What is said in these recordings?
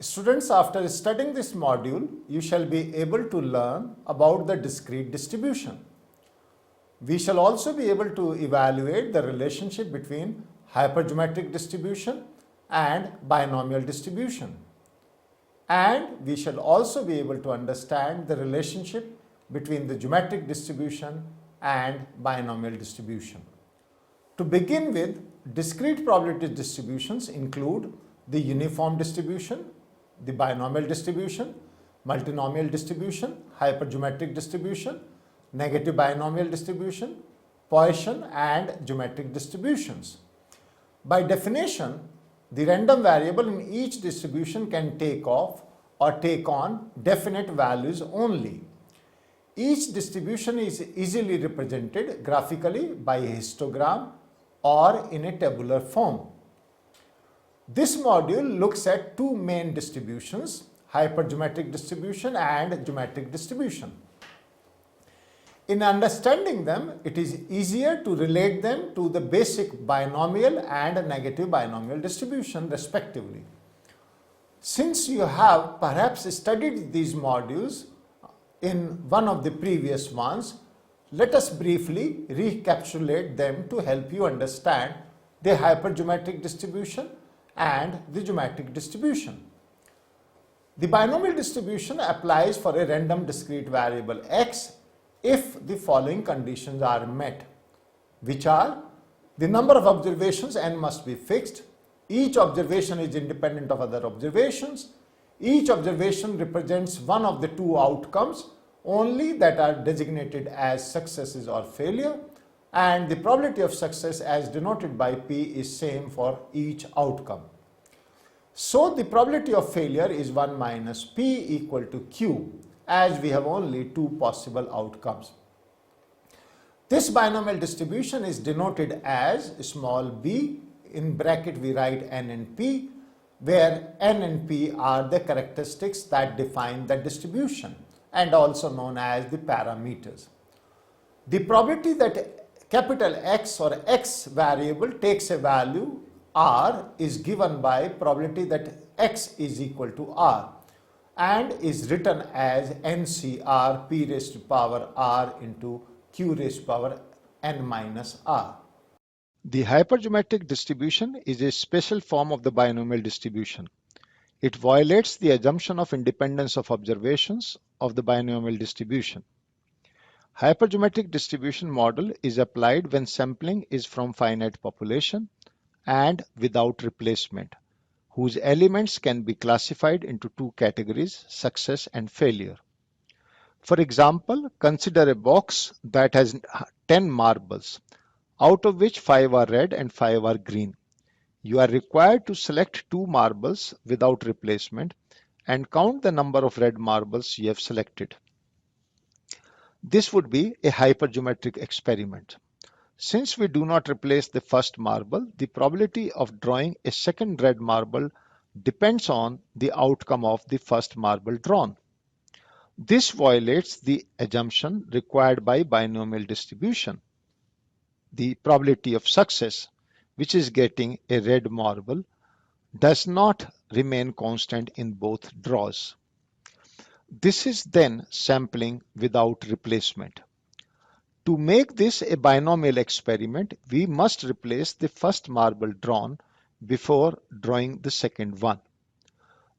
Students, after studying this module, you shall be able to learn about the discrete distribution. We shall also be able to evaluate the relationship between hypergeometric distribution and binomial distribution. And we shall also be able to understand the relationship between the geometric distribution and binomial distribution. To begin with, discrete probability distributions include the uniform distribution, the binomial distribution, multinomial distribution, hypergeometric distribution, negative binomial distribution, Poisson and geometric distributions. By definition, the random variable in each distribution can take off or take on definite values only. Each distribution is easily represented graphically by a histogram or in a tabular form. This module looks at two main distributions, hypergeometric distribution and geometric distribution. In understanding them, it is easier to relate them to the basic binomial and negative binomial distribution respectively. Since you have perhaps studied these modules in one of the previous ones, let us briefly recapitulate them to help you understand the hypergeometric distribution and the geometric distribution. The binomial distribution applies for a random discrete variable x if the following conditions are met, which are: the number of observations n must be fixed, each observation is independent of other observations, each observation represents one of the two outcomes only that are designated as successes or failure, and the probability of success as denoted by P is same for each outcome. So the probability of failure is 1 minus P equal to Q, as we have only two possible outcomes. This binomial distribution is denoted as small b, in bracket we write n and p, where n and p are the characteristics that define the distribution and also known as the parameters. The probability that capital X or X variable takes a value R is given by probability that X is equal to R and is written as NCR P raised to power R into Q raised to power N minus R. The hypergeometric distribution is a special form of the binomial distribution. It violates the assumption of independence of observations of the binomial distribution. Hypergeometric distribution model is applied when sampling is from finite population and without replacement, whose elements can be classified into two categories, success and failure. For example, consider a box that has 10 marbles, out of which 5 are red and 5 are green. You are required to select 2 marbles without replacement and count the number of red marbles you have selected. This would be a hypergeometric experiment. Since we do not replace the first marble, the probability of drawing a second red marble depends on the outcome of the first marble drawn. This violates the assumption required by binomial distribution. The probability of success, which is getting a red marble, does not remain constant in both draws. This is then sampling without replacement. To make this a binomial experiment, we must replace the first marble drawn before drawing the second one.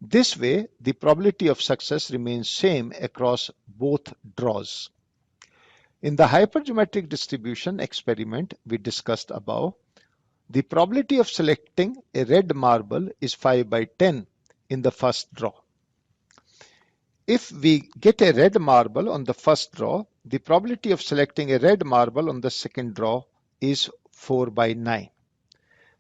This way, the probability of success remains same across both draws. In the hypergeometric distribution experiment we discussed above, the probability of selecting a red marble is 5 by 10 in the first draw. If we get a red marble on the first draw, the probability of selecting a red marble on the second draw is 4 by 9.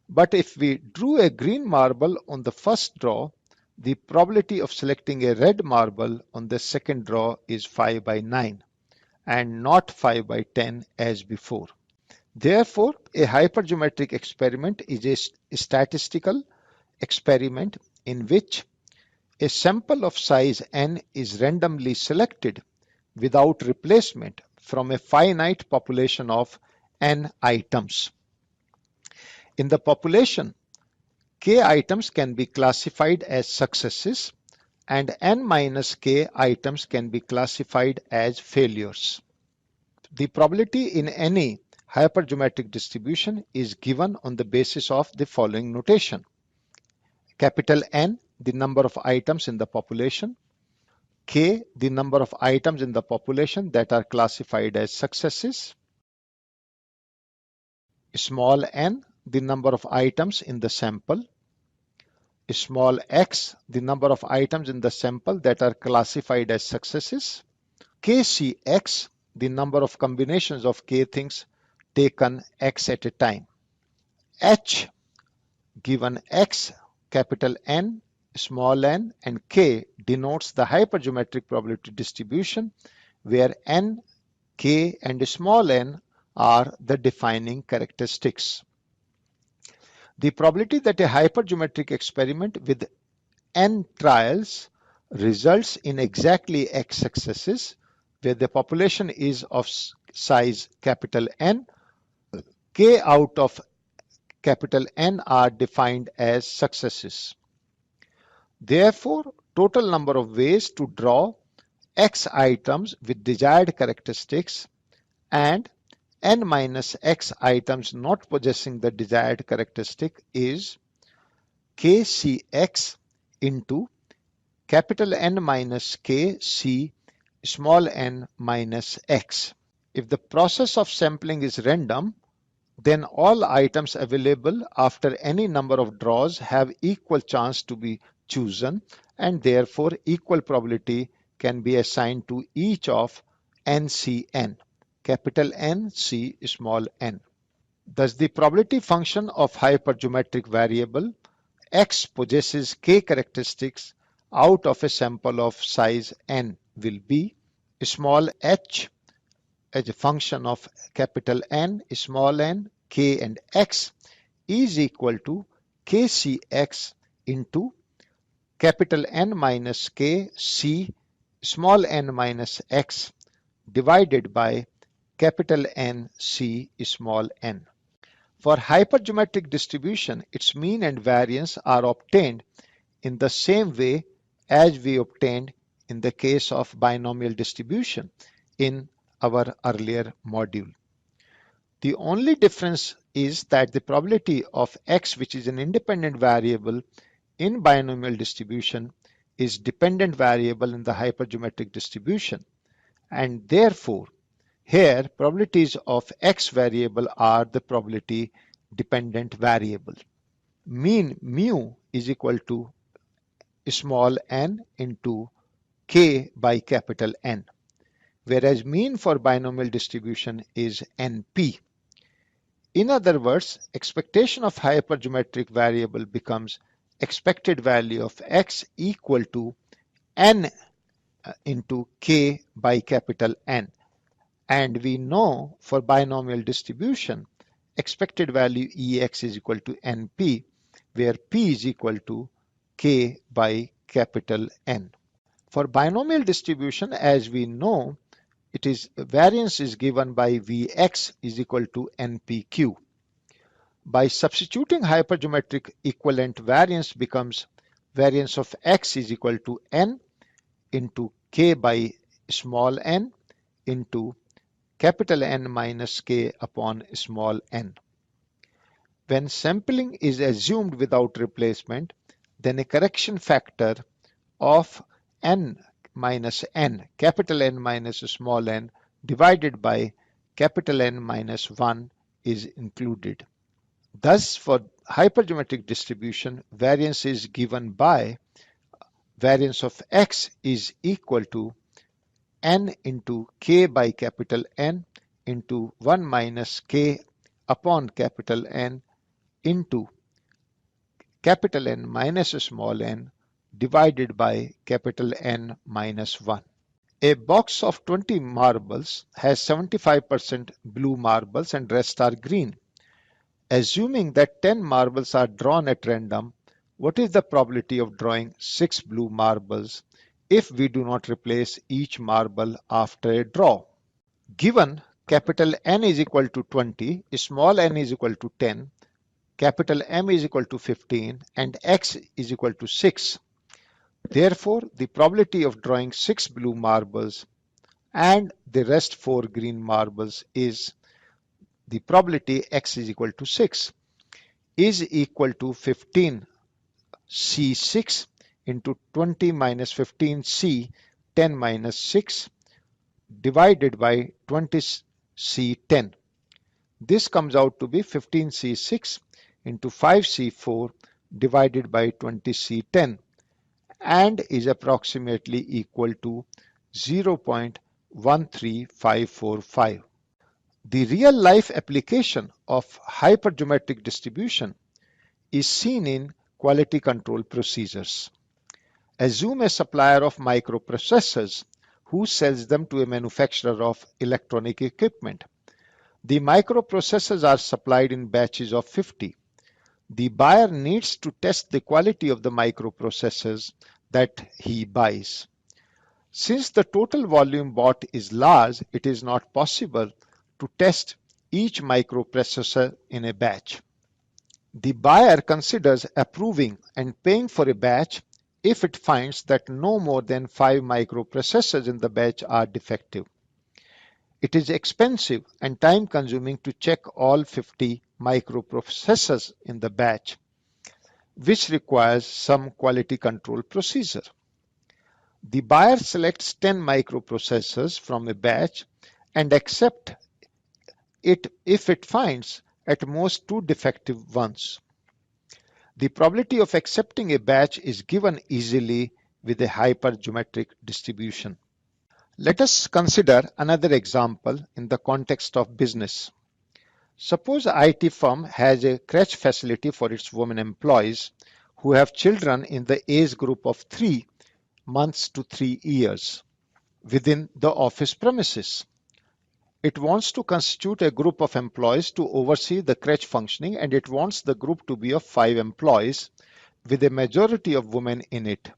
But if we drew a green marble on the first draw, the probability of selecting a red marble on the second draw is 5 by 9 and not 5 by 10 as before. Therefore, a hypergeometric experiment is a statistical experiment in which a sample of size n is randomly selected without replacement from a finite population of n items. In the population, K items can be classified as successes and n minus k items can be classified as failures. The probability in any hypergeometric distribution is given on the basis of the following notation. Capital N, the number of items in the population. K, the number of items in the population that are classified as successes. Small n, the number of items in the sample. Small x, the number of items in the sample that are classified as successes. KCx, the number of combinations of k things taken x at a time. H, given x, capital N, small n, and k denotes the hypergeometric probability distribution where n, k, and small n are the defining characteristics. The probability that a hypergeometric experiment with n trials results in exactly x successes where the population is of size capital N, k out of capital N are defined as successes. Therefore, total number of ways to draw x items with desired characteristics and n minus x items not possessing the desired characteristic is kcx into capital N minus k c small n minus x. If the process of sampling is random, then all items available after any number of draws have equal chance to be chosen and therefore equal probability can be assigned to each of NCN, capital N, C, small n. Thus the probability function of hypergeometric variable x possesses k characteristics out of a sample of size n will be small h as a function of capital N, small n, k, and x is equal to kcx into capital N minus k c small n minus x divided by capital N c small n. For hypergeometric distribution, its mean and variance are obtained in the same way as we obtained in the case of binomial distribution in our earlier module. The only difference is that the probability of x, which is an independent variable in binomial distribution, is dependent variable in the hypergeometric distribution, and therefore here probabilities of x variable are the probability dependent variable. Mean mu is equal to small n into k by capital N, whereas mean for binomial distribution is NP. In other words, expectation of hypergeometric variable becomes expected value of x equal to n into k by capital N. And we know for binomial distribution, expected value Ex is equal to NP, where P is equal to k by capital N. For binomial distribution, as we know, it is variance is given by Vx is equal to NPQ. By substituting hypergeometric equivalent, variance becomes variance of x is equal to n into k by small n into capital N minus k upon small n. When sampling is assumed without replacement, then a correction factor of n minus n, capital N minus small n, divided by capital N minus 1 is included. Thus, for hypergeometric distribution, variance is given by variance of x is equal to n into k by capital N into 1 minus k upon capital N into capital N minus small n divided by capital N minus 1. A box of 20 marbles has 75% blue marbles and rest are green. Assuming that 10 marbles are drawn at random, what is the probability of drawing 6 blue marbles if we do not replace each marble after a draw? Given capital N is equal to 20, small n is equal to 10, capital M is equal to 15 and X is equal to 6. Therefore, the probability of drawing 6 blue marbles and the rest 4 green marbles is the probability X is equal to 6 is equal to 15 C6 into 20 minus 15 C 10 minus 6 divided by 20 C10. This comes out to be 15 C6 into 5 C4 divided by 20 C10 and is approximately equal to 0.13545. The real-life application of hypergeometric distribution is seen in quality control procedures. Assume a supplier of microprocessors who sells them to a manufacturer of electronic equipment. The microprocessors are supplied in batches of 50. The buyer needs to test the quality of the microprocessors that he buys. Since the total volume bought is large, it is not possible to test each microprocessor in a batch. The buyer considers approving and paying for a batch if it finds that no more than 5 microprocessors in the batch are defective. It is expensive and time-consuming to check all 50 microprocessors in the batch, which requires some quality control procedure. The buyer selects 10 microprocessors from a batch and accepts it if it finds at most 2 defective ones. The probability of accepting a batch is given easily with a hypergeometric distribution. Let us consider another example in the context of business. Suppose an IT firm has a crèche facility for its women employees who have children in the age group of 3 months to 3 years within the office premises. It wants to constitute a group of employees to oversee the crèche functioning, and it wants the group to be of 5 employees with a majority of women in it.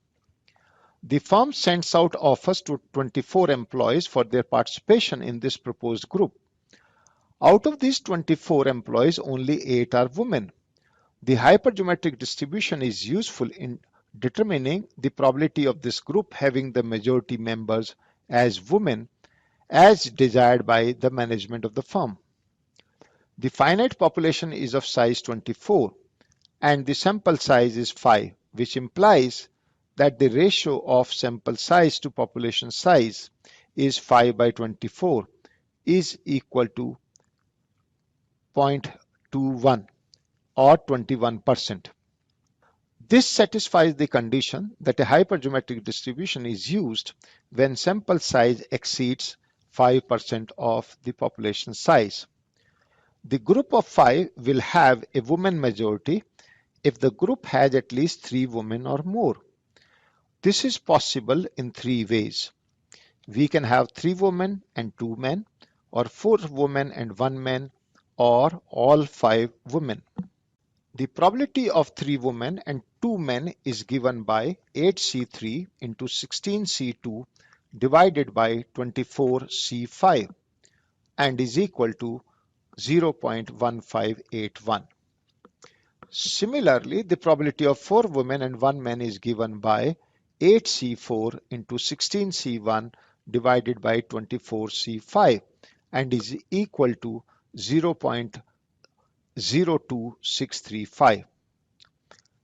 The firm sends out offers to 24 employees for their participation in this proposed group. Out of these 24 employees, only 8 are women. The hypergeometric distribution is useful in determining the probability of this group having the majority members as women as desired by the management of the firm. The finite population is of size 24 and the sample size is 5, which implies that the ratio of sample size to population size is 5 by 24 is equal to 0.21 or 21%. This satisfies the condition that a hypergeometric distribution is used when sample size exceeds 5% of the population size. The group of 5 will have a woman majority if the group has at least 3 women or more. This is possible in 3 ways. We can have 3 women and 2 men, or 4 women and 1 man, or all 5 women. The probability of 3 women and 2 men is given by 8C3 into 16C2 divided by 24C5 and is equal to 0.1581. Similarly, the probability of 4 women and 1 man is given by 8C4 into 16C1 divided by 24C5 and is equal to 0.02635.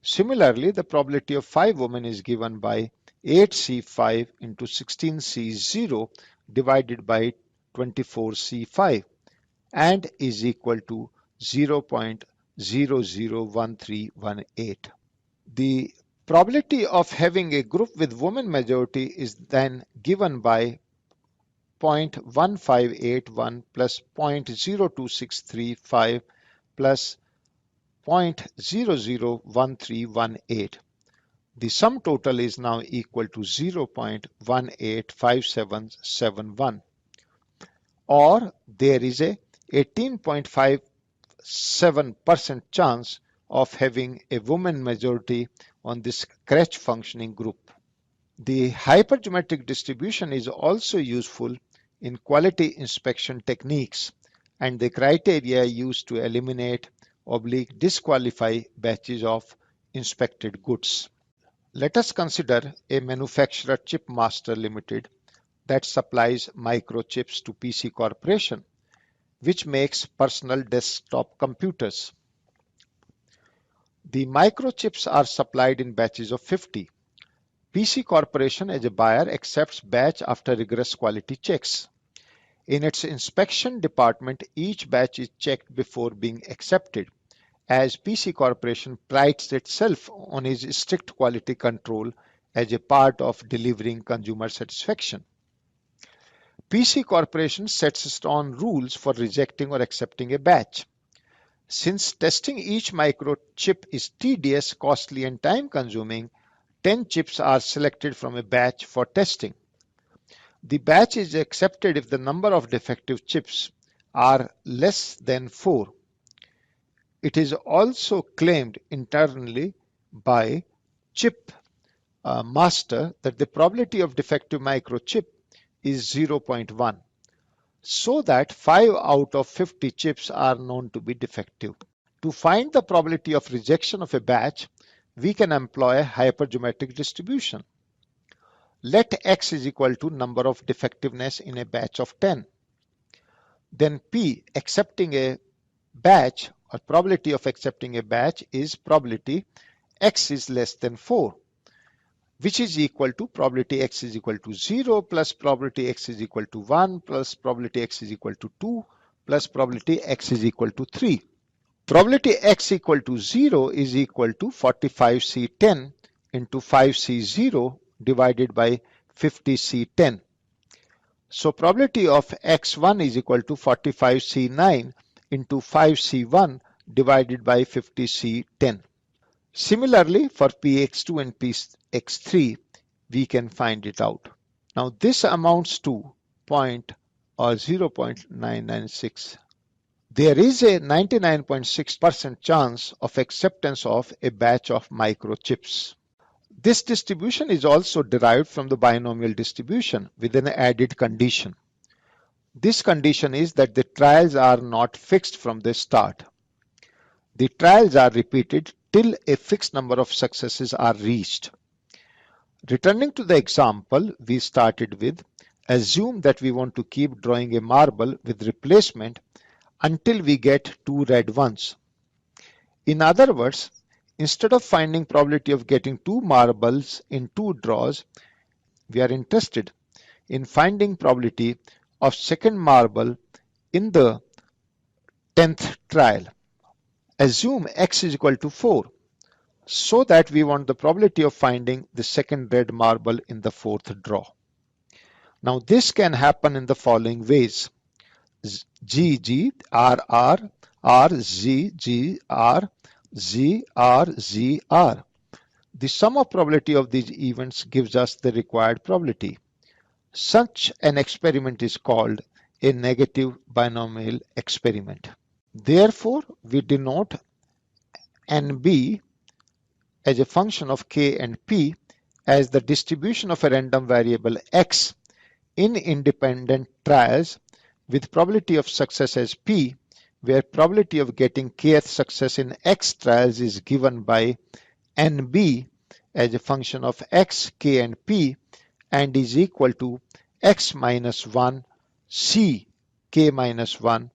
Similarly, the probability of 5 women is given by 8C5 into 16C0 divided by 24C5 and is equal to 0.001318. The probability of having a group with women majority is then given by 0.1581 plus 0.02635 plus 0.001318. The sum total is now equal to 0.185771, or there is a 18.57% chance of having a woman majority on this crèche functioning group. The hypergeometric distribution is also useful in quality inspection techniques, and the criteria used to eliminate disqualify batches of inspected goods. Let us consider a manufacturer Chip Master Limited that supplies microchips to PC Corporation, which makes personal desktop computers. The microchips are supplied in batches of 50. PC Corporation as a buyer accepts batch after rigorous quality checks. In its inspection department, each batch is checked before being accepted, as PC Corporation prides itself on its strict quality control as a part of delivering consumer satisfaction. PC Corporation sets its own rules for rejecting or accepting a batch. Since testing each microchip is tedious, costly, and time-consuming, 10 chips are selected from a batch for testing. The batch is accepted if the number of defective chips are less than 4. It is also claimed internally by Chip Master that the probability of defective microchip is 0.1, so that 5 out of 50 chips are known to be defective. To find the probability of rejection of a batch, we can employ a hypergeometric distribution. Let X is equal to number of defectiveness in a batch of 10. Then P, accepting a batch, or probability of accepting a batch, is probability X is less than 4, which is equal to probability X is equal to 0 plus probability X is equal to 1 plus probability X is equal to 2 plus probability X is equal to 3. Probability X equal to 0 is equal to 45C10 into 5C0 divided by 50C10. So probability of X1 is equal to 45C9 into 5C1 divided by 50C10. Similarly, for PX2 and PX3, we can find it out. Now this amounts to 0.996. There is a 99.6% chance of acceptance of a batch of microchips. This distribution is also derived from the binomial distribution with an added condition. This condition is that the trials are not fixed from the start. The trials are repeated till a fixed number of successes are reached. Returning to the example we started with, assume that we want to keep drawing a marble with replacement until we get 2 red ones. In other words, instead of finding probability of getting 2 marbles in 2 draws, we are interested in finding probability of second marble in the 10th trial. Assume X is equal to 4, so that we want the probability of finding the second red marble in the 4th draw. Now this can happen in the following ways. G, G, R, R, R, Z, G, R, Z, R, Z, R. The sum of probability of these events gives us the required probability. Such an experiment is called a negative binomial experiment. Therefore, we denote NB as a function of K and P as the distribution of a random variable X in independent trials with probability of success as P, where probability of getting kth success in X trials is given by NB as a function of X, K and P and is equal to X minus 1 C K minus 1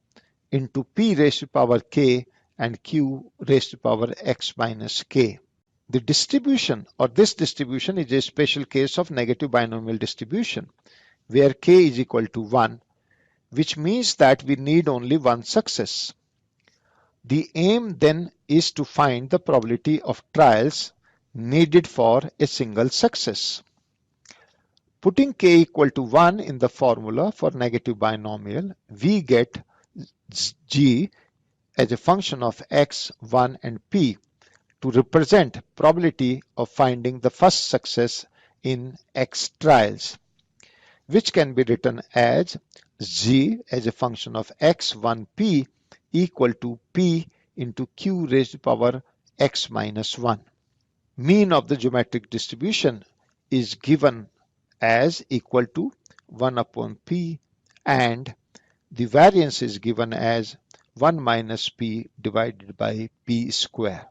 into P raised to power K and Q raised to power X minus K. The distribution or this distribution is a special case of negative binomial distribution where K is equal to 1, which means that we need only one success. The aim then is to find the probability of trials needed for a single success. Putting K equal to 1 in the formula for negative binomial, we get G as a function of X, 1 and P to represent probability of finding the first success in X trials, which can be written as G as a function of X, 1, P equal to P into Q raised to power X minus 1. Mean of the geometric distribution is given as equal to 1 upon P and the variance is given as 1 minus p divided by p square.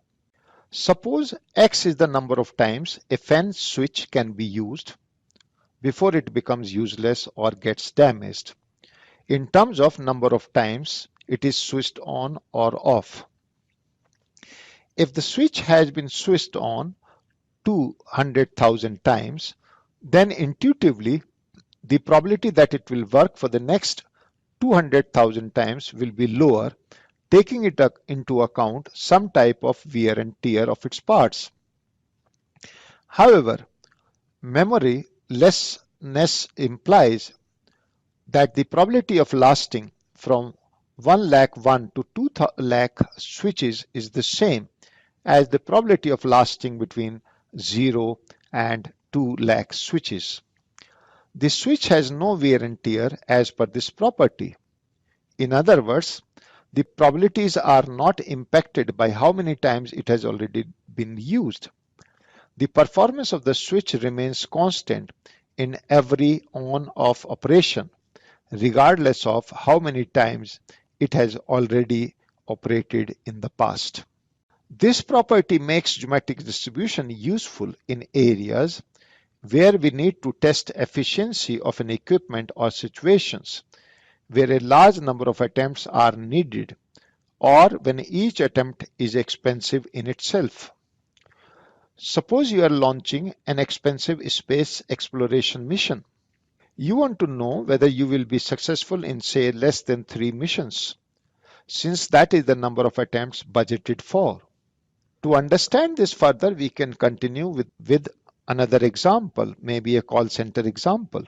Suppose x is the number of times a fan switch can be used before it becomes useless or gets damaged, in terms of number of times it is switched on or off. If the switch has been switched on 200,000 times, then intuitively the probability that it will work for the next 200,000 times will be lower, taking it into account some type of wear and tear of its parts. However, memory lessness implies that the probability of lasting from 1 lakh 1 to 2 lakh switches is the same as the probability of lasting between 0 and 2 lakh switches. The switch has no wear and tear as per this property. In other words, the probabilities are not impacted by how many times it has already been used. The performance of the switch remains constant in every on-off operation, regardless of how many times it has already operated in the past. This property makes geometric distribution useful in areas where we need to test efficiency of an equipment or situations where a large number of attempts are needed or when each attempt is expensive in itself. Suppose you are launching an expensive space exploration mission. You want to know whether you will be successful in, say, less than 3 missions, since that is the number of attempts budgeted for. To understand this further, we can continue with another example, maybe a call center example.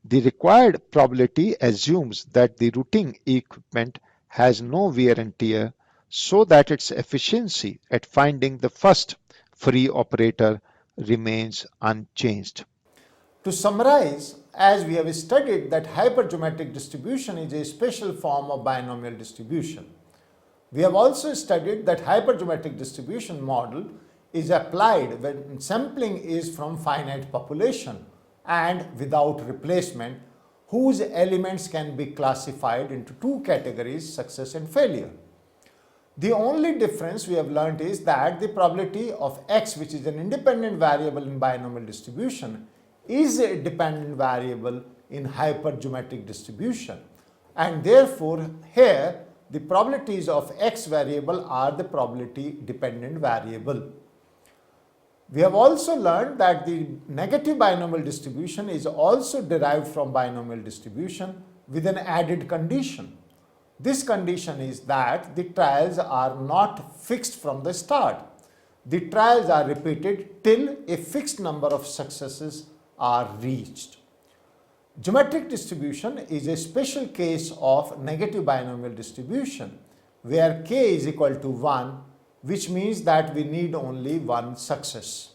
The required probability assumes that the routing equipment has no wear and tear so that its efficiency at finding the first free operator remains unchanged. To summarize, as we have studied that hypergeometric distribution is a special form of binomial distribution. We have also studied that hypergeometric distribution model is applied when sampling is from finite population and without replacement, whose elements can be classified into two categories, success and failure. The only difference we have learnt is that the probability of x, which is an independent variable in binomial distribution, is a dependent variable in hypergeometric distribution, and therefore here the probabilities of x variable are the probability dependent variable. We have also learned that the negative binomial distribution is also derived from binomial distribution with an added condition. This condition is that the trials are not fixed from the start. The trials are repeated till a fixed number of successes are reached. Geometric distribution is a special case of negative binomial distribution where k is equal to 1, which means that we need only one success.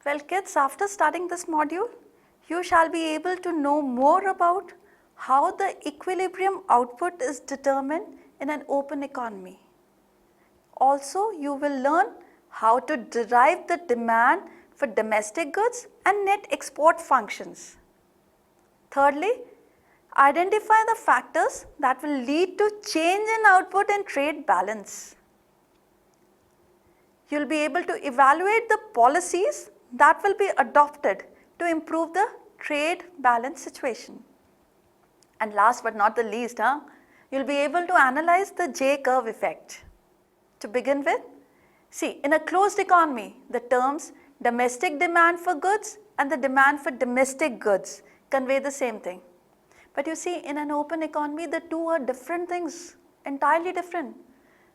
Well kids, after studying this module, you shall be able to know more about how the equilibrium output is determined in an open economy. Also, you will learn how to derive the demand for domestic goods and net export functions. Thirdly, identify the factors that will lead to change in output and trade balance. You will be able to evaluate the policies that will be adopted to improve the trade balance situation. And last but not the least, you will be able to analyze the J-curve effect. To begin with, see, in a closed economy, the terms domestic demand for goods and the demand for domestic goods convey the same thing. But you see, in an open economy, the two are different things, entirely different.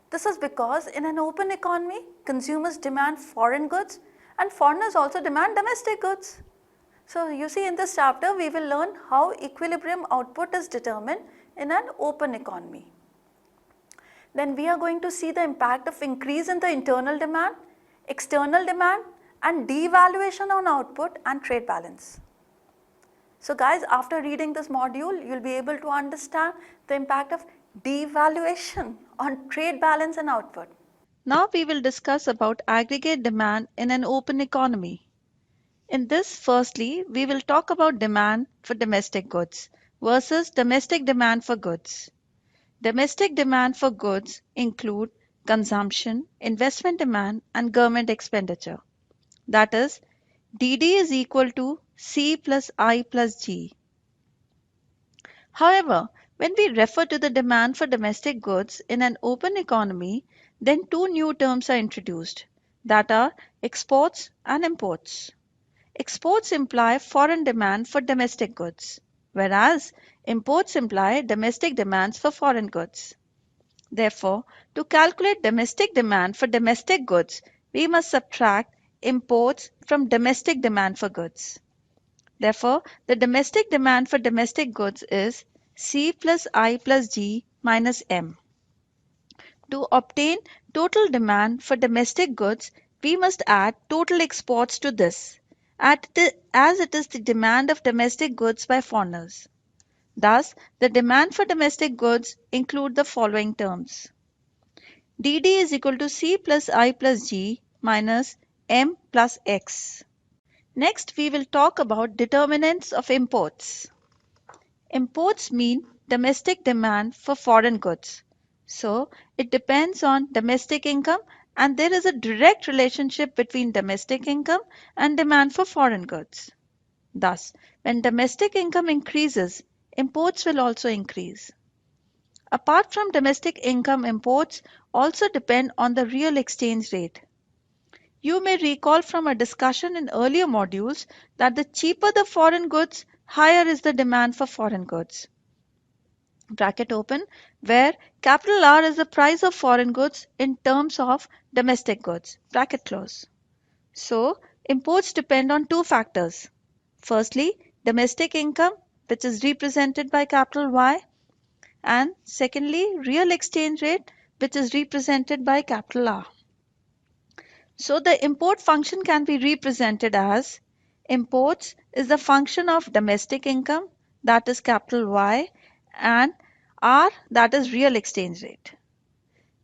This is because in an open economy, consumers demand foreign goods and foreigners also demand domestic goods. So you see, in this chapter, we will learn how equilibrium output is determined in an open economy. Then we are going to see the impact of increase in the internal demand, external demand and devaluation on output and trade balance. So guys, after reading this module, you will be able to understand the impact of devaluation on trade balance and output. Now we will discuss about aggregate demand in an open economy. In this, firstly, we will talk about demand for domestic goods versus domestic demand for goods. Domestic demand for goods include consumption, investment demand and government expenditure. That is, DD is equal to C plus I plus G. However, when we refer to the demand for domestic goods in an open economy, then two new terms are introduced, that are exports and imports. Exports imply foreign demand for domestic goods, whereas imports imply domestic demands for foreign goods. Therefore, to calculate domestic demand for domestic goods, we must subtract imports from domestic demand for goods. Therefore, the domestic demand for domestic goods is C plus I plus G minus M. To obtain total demand for domestic goods, we must add total exports to this, as it is the demand of domestic goods by foreigners. Thus, the demand for domestic goods include the following terms. DD is equal to C plus I plus G minus M plus X. Next, we will talk about determinants of imports. Imports mean domestic demand for foreign goods. So, it depends on domestic income and there is a direct relationship between domestic income and demand for foreign goods. Thus, when domestic income increases, imports will also increase. Apart from domestic income, imports also depend on the real exchange rate. You may recall from a discussion in earlier modules that the cheaper the foreign goods, higher is the demand for foreign goods. Bracket open, where capital R is the price of foreign goods in terms of domestic goods. Bracket close. So, imports depend on two factors. Firstly, domestic income, which is represented by capital Y, and secondly, real exchange rate, which is represented by capital R. So the import function can be represented as imports is the function of domestic income, that is capital Y, and R, that is real exchange rate.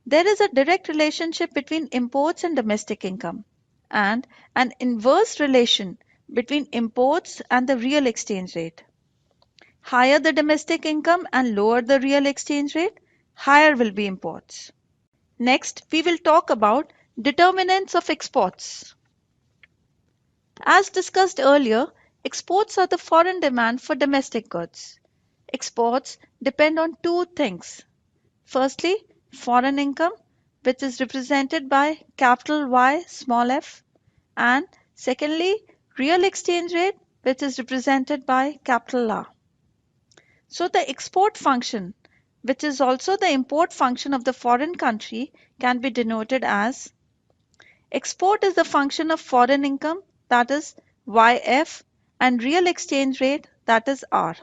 There is a direct relationship between imports and domestic income and an inverse relation between imports and the real exchange rate. Higher the domestic income and lower the real exchange rate, higher will be imports. Next, we will talk about determinants of exports. As discussed earlier, exports are the foreign demand for domestic goods. Exports depend on two things. Firstly, foreign income, which is represented by capital Y small f, and secondly, real exchange rate, which is represented by capital R. So the export function, which is also the import function of the foreign country, can be denoted as export is the function of foreign income, that is YF, and real exchange rate, that is R.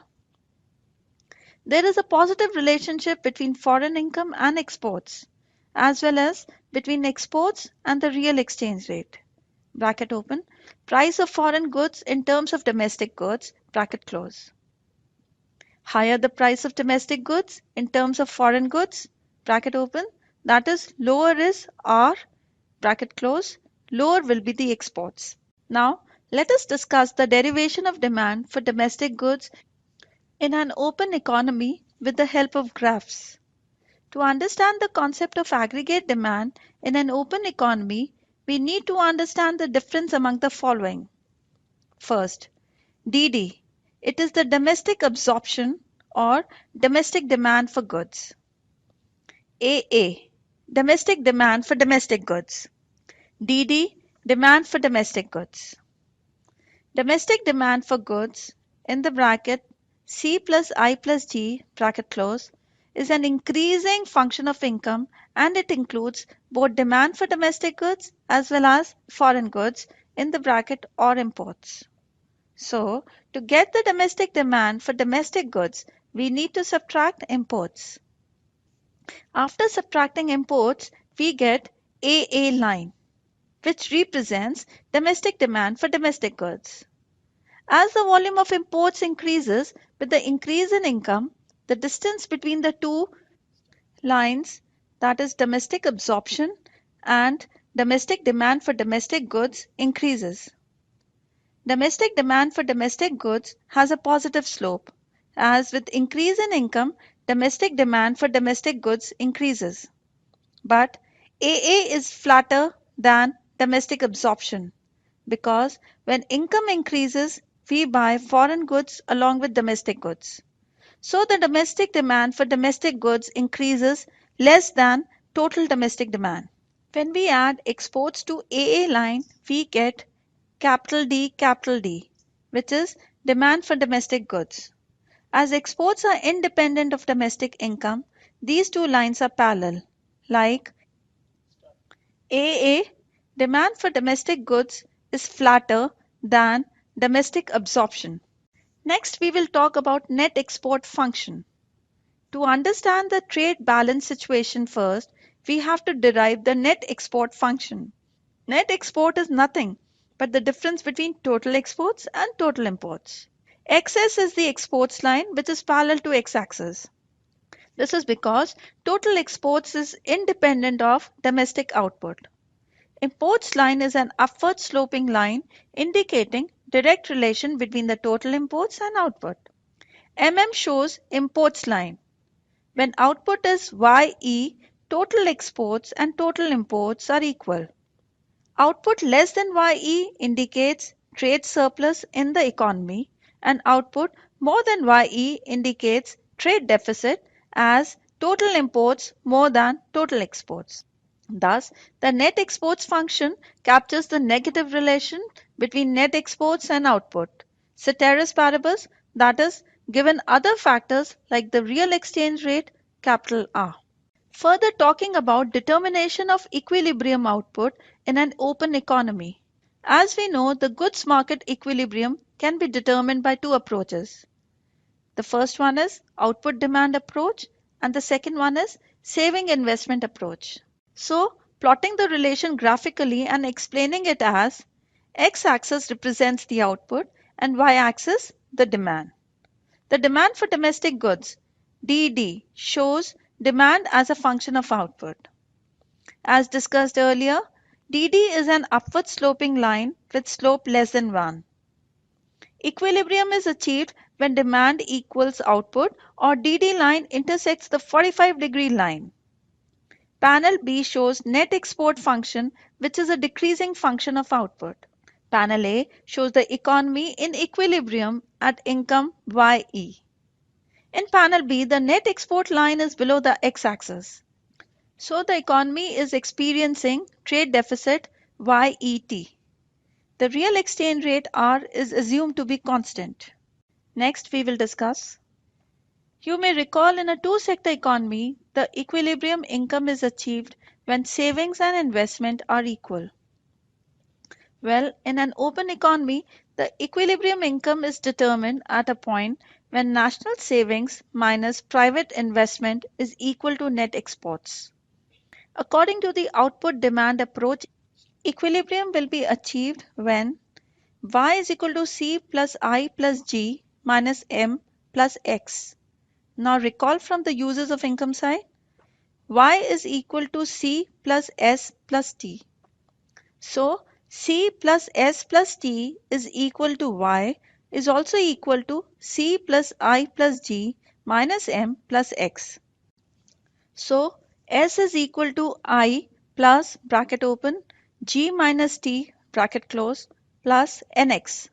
There is a positive relationship between foreign income and exports, as well as between exports and the real exchange rate. Bracket open, price of foreign goods in terms of domestic goods, bracket close. Higher the price of domestic goods in terms of foreign goods, bracket open, that is lower is R, bracket close, lower will be the exports. Now, let us discuss the derivation of demand for domestic goods in an open economy with the help of graphs. To understand the concept of aggregate demand in an open economy, we need to understand the difference among the following. First, DD. It is the domestic absorption or domestic demand for goods. AA. Domestic demand for domestic goods. DD. Demand for domestic goods. Domestic demand for goods in the bracket C plus I plus G bracket close is an increasing function of income, and it includes both demand for domestic goods as well as foreign goods in the bracket or imports. So, to get the domestic demand for domestic goods, we need to subtract imports. After subtracting imports, we get AA line, which represents domestic demand for domestic goods. As the volume of imports increases with the increase in income, the distance between the two lines, that is domestic absorption and domestic demand for domestic goods, increases. Domestic demand for domestic goods has a positive slope, as with increase in income, domestic demand for domestic goods increases. But AA is flatter than domestic absorption, because when income increases, we buy foreign goods along with domestic goods. So the domestic demand for domestic goods increases less than total domestic demand. When we add exports to AA line, we get capital D, which is demand for domestic goods. As exports are independent of domestic income, these two lines are parallel, like AA, demand for domestic goods is flatter than domestic absorption. Next, we will talk about net export function. To understand the trade balance situation first, we have to derive the net export function. Net export is nothing but the difference between total exports and total imports. XS is the exports line, which is parallel to x-axis. This is because total exports is independent of domestic output. Imports line is an upward sloping line indicating direct relation between the total imports and output. shows imports line. When output is YE, total exports and total imports are equal. Output less than YE indicates trade surplus in the economy, and output more than YE indicates trade deficit, as total imports more than total exports. Thus, the net exports function captures the negative relation between net exports and output. Ceteris paribus, that is, given other factors like the real exchange rate, capital R. Further talking about determination of equilibrium output in an open economy. As we know, the goods market equilibrium can be determined by two approaches. The first one is output demand approach, and the second one is saving investment approach. So, plotting the relation graphically and explaining it as x-axis represents the output and y-axis the demand. The demand for domestic goods, DD, shows demand as a function of output. As discussed earlier, DD is an upward sloping line with slope less than 1. Equilibrium is achieved when demand equals output or DD line intersects the 45-degree line. Panel B shows net export function, which is a decreasing function of output. Panel A shows the economy in equilibrium at income YE. In panel B, the net export line is below the x-axis. So the economy is experiencing trade deficit YET. The real exchange rate R is assumed to be constant. Next, we will discuss. You may recall in a two-sector economy, the equilibrium income is achieved when savings and investment are equal. Well, in an open economy, the equilibrium income is determined at a point when national savings minus private investment is equal to net exports. According to the output demand approach, equilibrium will be achieved when y is equal to c plus I plus g minus m plus x. Now recall from the uses of income side, y is equal to c plus s plus t. So c plus s plus t is equal to y is also equal to c plus I plus g minus m plus x. So s is equal to I plus bracket open g minus t bracket close plus nx.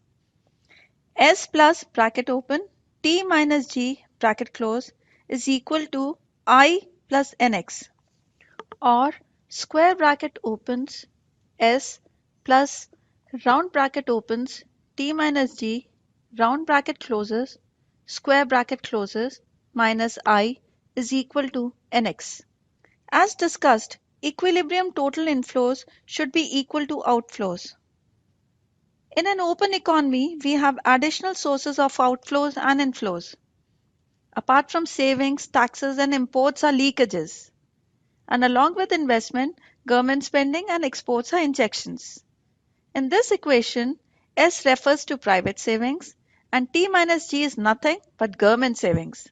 S plus bracket open t minus g bracket close is equal to I plus nx, or square bracket opens s plus round bracket opens t minus g round bracket closes square bracket closes minus I is equal to nx. As discussed, equilibrium total inflows should be equal to outflows. In an open economy, we have additional sources of outflows and inflows. Apart from savings, taxes, and imports are leakages. And along with investment, government spending and exports are injections. In this equation, S refers to private savings and T minus G is nothing but government savings.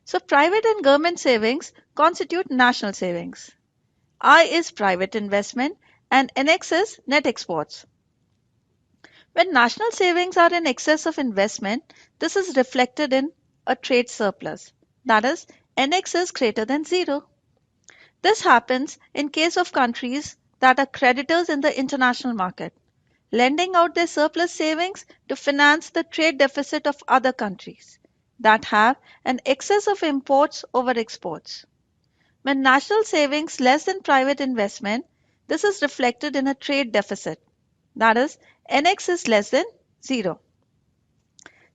So private and government savings constitute national savings. I is private investment and NX is net exports. When national savings are in excess of investment, this is reflected in a trade surplus. That is, NX is greater than 0. This happens in case of countries that are creditors in the international market, lending out their surplus savings to finance the trade deficit of other countries that have an excess of imports over exports. When national savings less than private investment, this is reflected in a trade deficit. That is, NX is less than 0.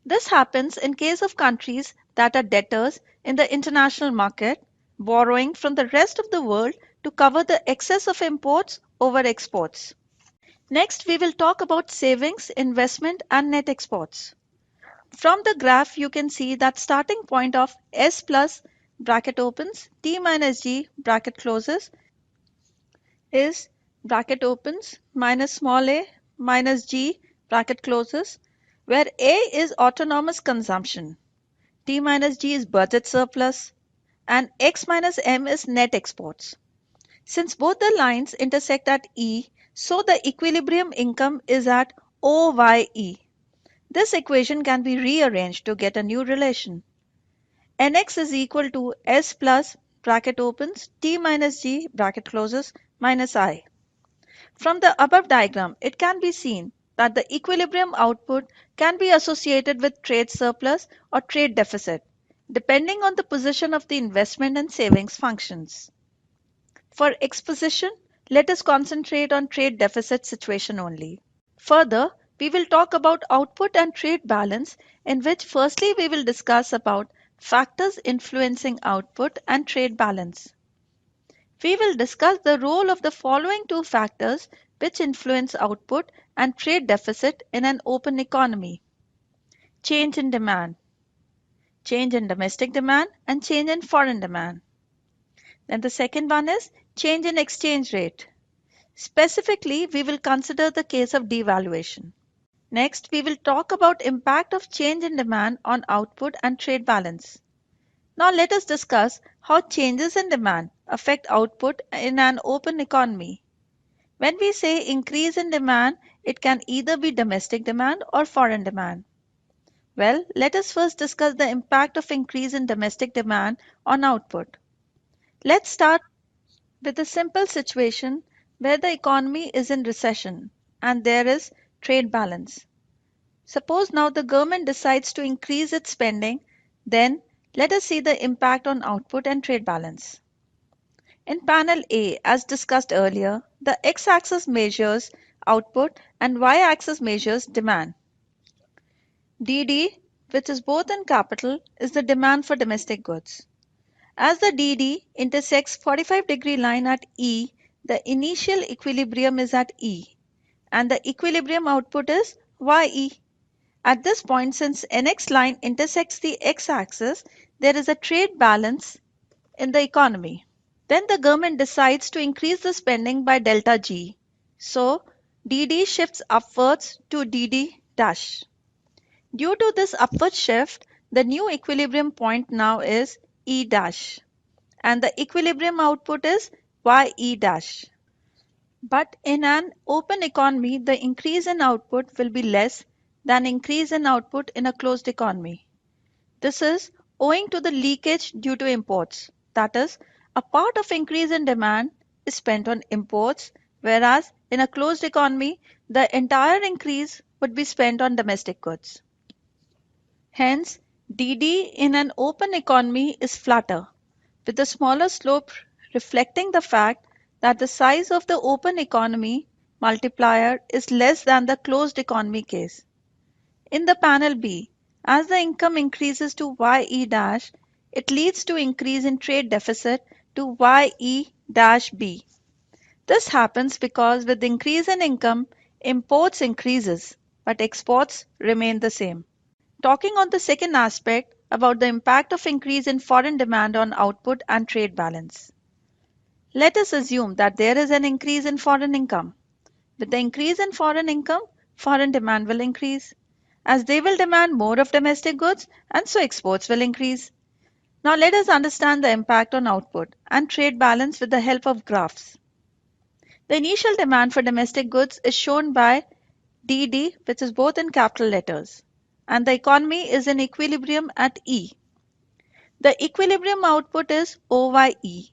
This happens in case of countries that are debtors in the international market, borrowing from the rest of the world to cover the excess of imports over exports. Next, we will talk about savings, investment, and net exports. From the graph, you can see that starting point of S plus bracket opens, T minus G bracket closes is bracket opens minus small a minus G bracket closes, where A is autonomous consumption, T minus G is budget surplus, and X minus M is net exports. Since both the lines intersect at E, so the equilibrium income is at OYE. This equation can be rearranged to get a new relation. Nx is equal to S plus bracket opens T minus G bracket closes minus I. From the above diagram, it can be seen that the equilibrium output can be associated with trade surplus or trade deficit, depending on the position of the investment and savings functions. For exposition, let us concentrate on trade deficit situation only. Further, we will talk about output and trade balance, in which firstly we will discuss about factors influencing output and trade balance. We will discuss the role of the following two factors which influence output and trade deficit in an open economy. Change in demand, change in domestic demand, and change in foreign demand. Then the second one is change in exchange rate. Specifically, we will consider the case of devaluation. Next, we will talk about impact of change in demand on output and trade balance. Now let us discuss how changes in demand affect output in an open economy. When we say increase in demand, it can either be domestic demand or foreign demand. Well, let us first discuss the impact of increase in domestic demand on output. Let's start with a simple situation where the economy is in recession and there is trade balance. Suppose now the government decides to increase its spending, then let us see the impact on output and trade balance. In panel A, as discussed earlier, the x-axis measures output and y-axis measures demand. DD, which is both in capital, is the demand for domestic goods. As the DD intersects 45-degree line at E, the initial equilibrium is at E, and the equilibrium output is YE. At this point, since NX line intersects the x-axis, there is a trade balance in the economy. Then the government decides to increase the spending by delta G. So DD shifts upwards to DD dash. Due to this upward shift, the new equilibrium point now is E dash, and the equilibrium output is YE dash. But in an open economy, the increase in output will be less than increase in output in a closed economy. This is owing to the leakage due to imports. That is, a part of increase in demand is spent on imports, whereas in a closed economy, the entire increase would be spent on domestic goods. Hence, DD in an open economy is flatter, with a smaller slope reflecting the fact that the size of the open economy multiplier is less than the closed economy case. In the panel B, as the income increases to YE dash, it leads to increase in trade deficit to YE dash B. This happens because with increase in income, imports increases, but exports remain the same. Talking on the second aspect about the impact of increase in foreign demand on output and trade balance. Let us assume that there is an increase in foreign income. With the increase in foreign income, foreign demand will increase, as they will demand more of domestic goods, and so exports will increase. Now let us understand the impact on output and trade balance with the help of graphs. The initial demand for domestic goods is shown by DD, which is both in capital letters, and the economy is in equilibrium at E. The equilibrium output is OYE.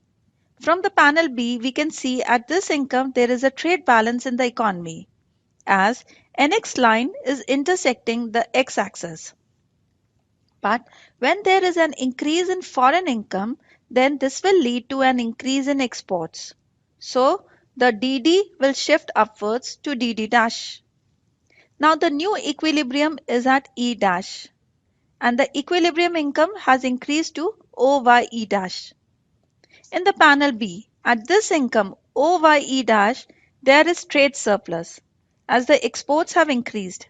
From the panel B, we can see at this income there is a trade balance in the economy, as NX line is intersecting the x-axis. But when there is an increase in foreign income, then this will lead to an increase in exports. So the DD will shift upwards to DD dash. Now the new equilibrium is at E dash, and the equilibrium income has increased to OYE dash. In the panel B, at this income OYE dash, there is trade surplus, as the exports have increased.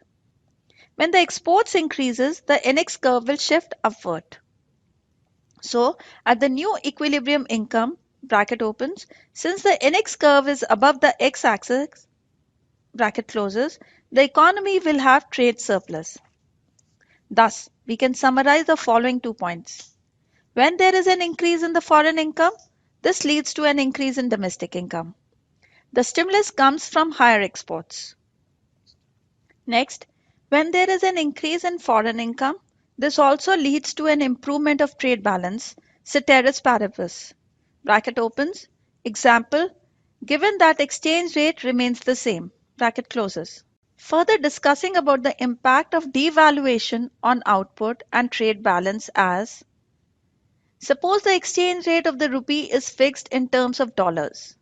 When the exports increases, the NX curve will shift upward. So at the new equilibrium income, bracket opens, since the NX curve is above the x-axis, bracket closes, the economy will have trade surplus. Thus, we can summarize the following 2 points. When there is an increase in the foreign income, this leads to an increase in domestic income. The stimulus comes from higher exports. Next, when there is an increase in foreign income, this also leads to an improvement of trade balance, ceteris paribus. Bracket opens. Example, given that exchange rate remains the same. Bracket closes. Further discussing about the impact of devaluation on output and trade balance as, suppose the exchange rate of the rupee is fixed in terms of dollars,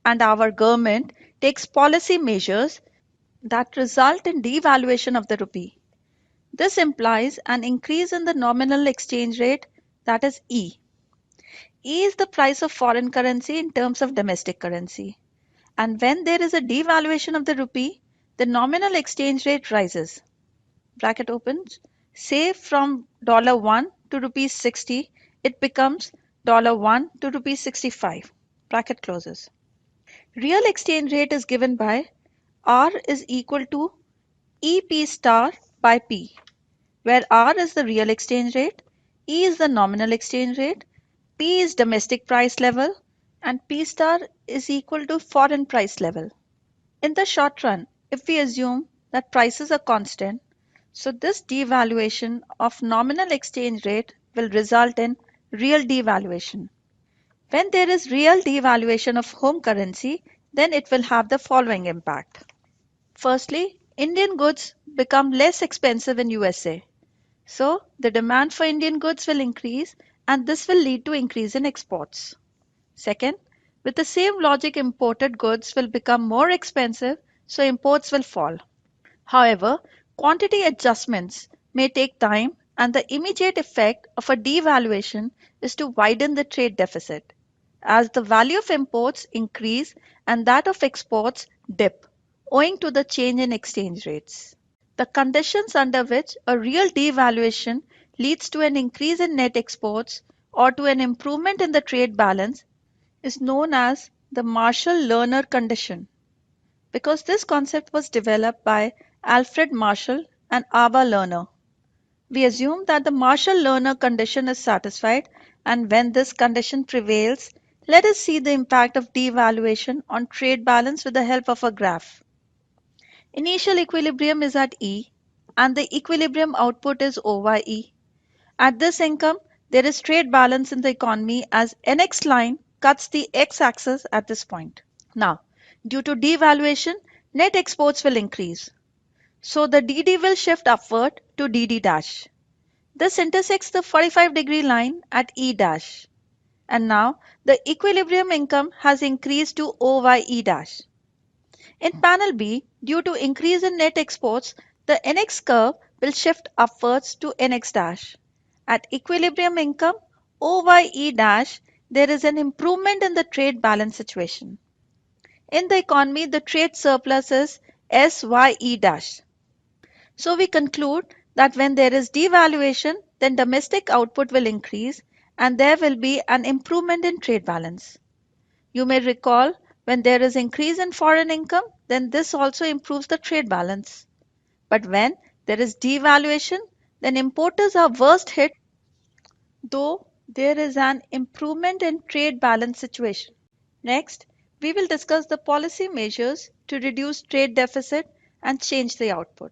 and our government takes policy measures that result in devaluation of the rupee. This implies an increase in the nominal exchange rate, that is E. E is the price of foreign currency in terms of domestic currency. And when there is a devaluation of the rupee, the nominal exchange rate rises. Bracket opens. Say from $1 to rupees 60, it becomes $1 to rupees 65. Bracket closes. Real exchange rate is given by R is equal to EP star by P, where R is the real exchange rate, E is the nominal exchange rate, P is domestic price level, and P star is equal to foreign price level. In the short run, if we assume that prices are constant, so this devaluation of nominal exchange rate will result in real devaluation. When there is real devaluation of home currency, then it will have the following impact. Firstly, Indian goods become less expensive in USA. So the demand for Indian goods will increase, and this will lead to increase in exports. Second, with the same logic, imported goods will become more expensive, so imports will fall. However, quantity adjustments may take time, and the immediate effect of a devaluation is to widen the trade deficit, as the value of imports increase and that of exports dip, owing to the change in exchange rates. The conditions under which a real devaluation leads to an increase in net exports or to an improvement in the trade balance is known as the Marshall-Lerner condition, because this concept was developed by Alfred Marshall, and Ava Lerner. We assume that the Marshall-Lerner condition is satisfied, and when this condition prevails, let us see the impact of devaluation on trade balance with the help of a graph. Initial equilibrium is at E, and the equilibrium output is over E. At this income, there is trade balance in the economy as NX line cuts the x-axis at this point. Now, due to devaluation, net exports will increase. So the DD will shift upward to DD dash. This intersects the 45-degree line at E dash. And now the equilibrium income has increased to OYE dash. In panel B, due to increase in net exports, the NX curve will shift upwards to NX dash. At equilibrium income OYE dash, there is an improvement in the trade balance situation. In the economy, the trade surplus is SYE dash. So we conclude that when there is devaluation, then domestic output will increase and there will be an improvement in trade balance. You may recall when there is increase in foreign income, then this also improves the trade balance. But when there is devaluation, then importers are worst hit, though there is an improvement in trade balance situation. Next, we will discuss the policy measures to reduce trade deficit and change the output.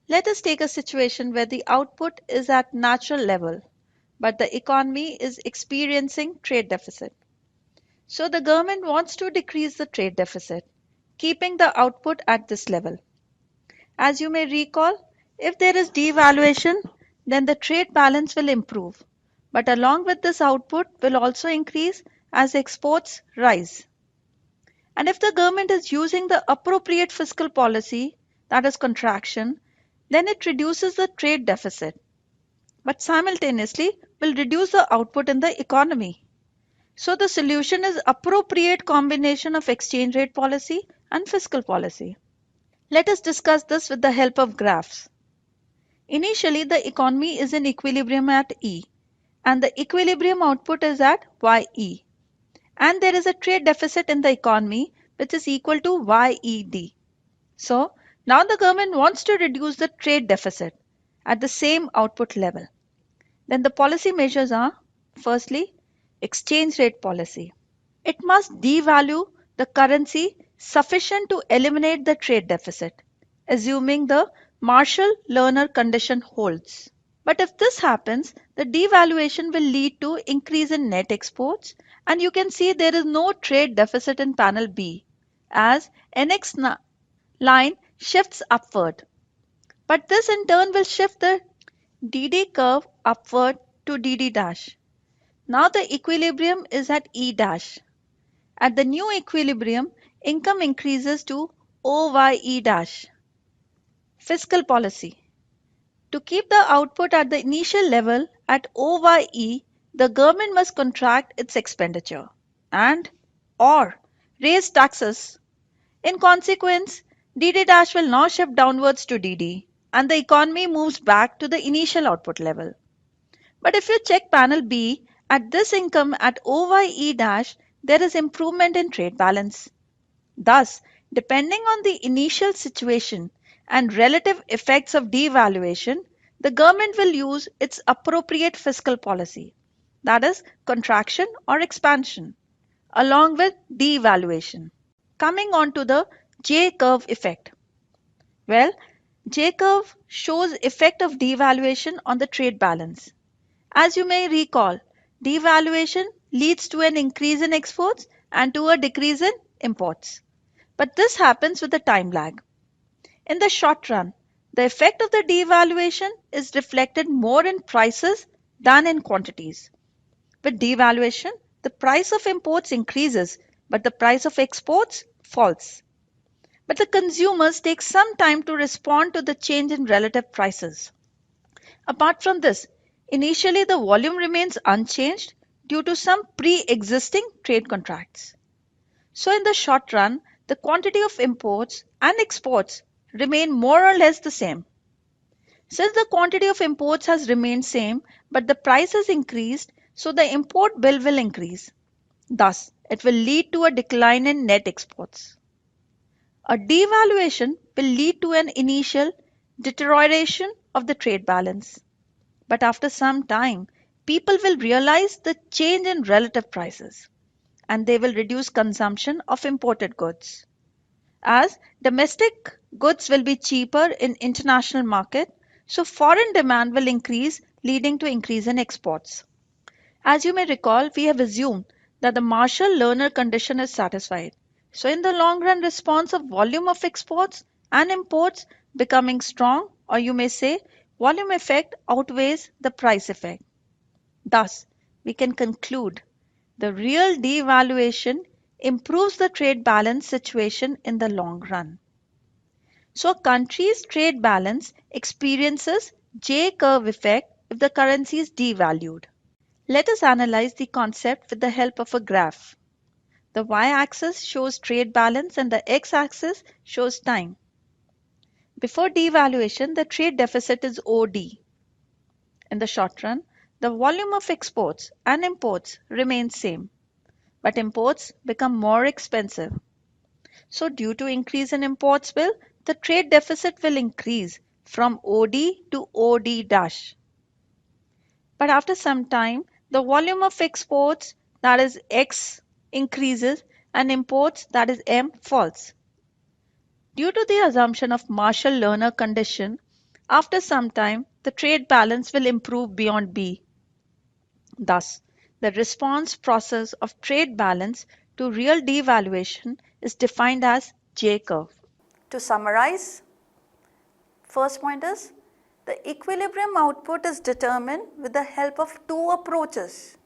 Let us take a situation where the output is at natural level, but the economy is experiencing trade deficit. So the government wants to decrease the trade deficit, keeping the output at this level. As you may recall, if there is devaluation, then the trade balance will improve, but along with this output will also increase as exports rise. And if the government is using the appropriate fiscal policy, that is contraction, then it reduces the trade deficit, but simultaneously will reduce the output in the economy. So the solution is appropriate combination of exchange rate policy and fiscal policy. Let us discuss this with the help of graphs. Initially, the economy is in equilibrium at E, and the equilibrium output is at YE. And there is a trade deficit in the economy which is equal to YED. So, now the government wants to reduce the trade deficit at the same output level. Then the policy measures are, firstly, exchange rate policy. It must devalue the currency sufficient to eliminate the trade deficit, assuming the Marshall-Lerner condition holds. But if this happens, the devaluation will lead to increase in net exports, and you can see there is no trade deficit in panel B as NX line shifts upward. But this in turn will shift the DD curve upward to DD dash. Now the equilibrium is at E dash. At the new equilibrium, income increases to OYE dash. Fiscal policy. To keep the output at the initial level at OYE, the government must contract its expenditure and or raise taxes. In consequence, DD dash will now shift downwards to DD and the economy moves back to the initial output level. But if you check panel B, at this income at OYE dash, there is improvement in trade balance. Thus, depending on the initial situation and relative effects of devaluation, the government will use its appropriate fiscal policy, that is, contraction or expansion, along with devaluation. Coming on to the J-curve effect. Well, J-curve shows effect of devaluation on the trade balance. As you may recall, devaluation leads to an increase in exports and to a decrease in imports. But this happens with a time lag. In the short run, the effect of the devaluation is reflected more in prices than in quantities. With devaluation, the price of imports increases, but the price of exports falls. But the consumers take some time to respond to the change in relative prices. Apart from this, initially the volume remains unchanged due to some pre-existing trade contracts. So in the short run, the quantity of imports and exports remain more or less the same. Since the quantity of imports has remained same but the price has increased, so the import bill will increase. Thus, it will lead to a decline in net exports. A devaluation will lead to an initial deterioration of the trade balance. But after some time, people will realize the change in relative prices and they will reduce consumption of imported goods. As domestic goods will be cheaper in international market, so foreign demand will increase, leading to increase in exports. As you may recall, we have assumed that the Marshall-Lerner condition is satisfied. So in the long run, response of volume of exports and imports becoming strong, or you may say volume effect outweighs the price effect. Thus, we can conclude the real devaluation improves the trade balance situation in the long run. So a country's trade balance experiences J-curve effect if the currency is devalued. Let us analyze the concept with the help of a graph. The y-axis shows trade balance and the x-axis shows time. Before devaluation, the trade deficit is OD. In the short run, the volume of exports and imports remains same, but imports become more expensive. So due to increase in imports bill, the trade deficit will increase from OD to OD dash. But after some time, the volume of exports, that is X, increases and imports, that is M, falls. Due to the assumption of Marshall-Lerner condition, after some time, the trade balance will improve beyond B. Thus, the response process of trade balance to real devaluation is defined as J-curve. To summarize, first point is the equilibrium output is determined with the help of two approaches.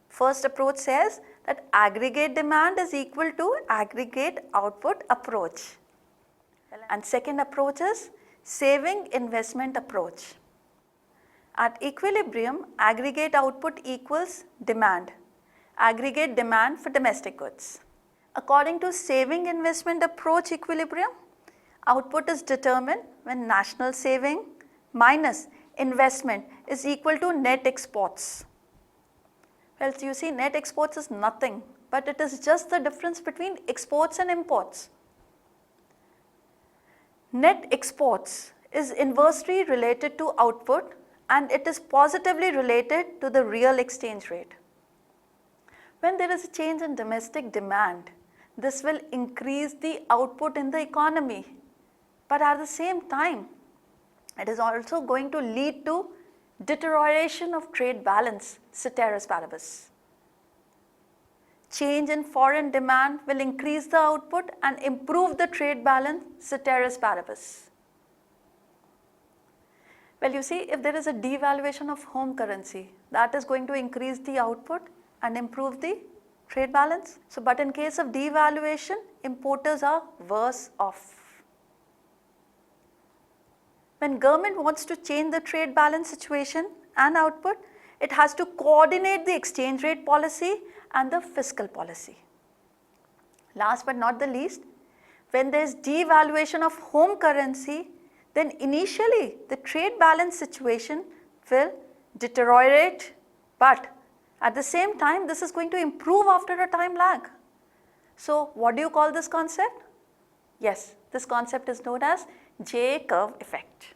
First approach says that aggregate demand is equal to aggregate output approach. And second approach is saving investment approach. At equilibrium, aggregate output equals demand, aggregate demand for domestic goods. According to saving investment approach equilibrium, output is determined when national saving minus investment is equal to net exports. Well, so you see, net exports is nothing, but it is just the difference between exports and imports. Net exports is inversely related to output and it is positively related to the real exchange rate. When there is a change in domestic demand, this will increase the output in the economy, but at the same time, it is also going to lead to deterioration of trade balance, ceteris paribus. Change in foreign demand will increase the output and improve the trade balance, ceteris paribus. Well, you see, if there is a devaluation of home currency, that is going to increase the output and improve the trade balance. So, but in case of devaluation, importers are worse off. When government wants to change the trade balance situation and output, it has to coordinate the exchange rate policy and the fiscal policy. Last but not the least, when there is devaluation of home currency, then initially the trade balance situation will deteriorate, but at the same time this is going to improve after a time lag. So what do you call this concept? Yes, this concept is known as J-curve effect.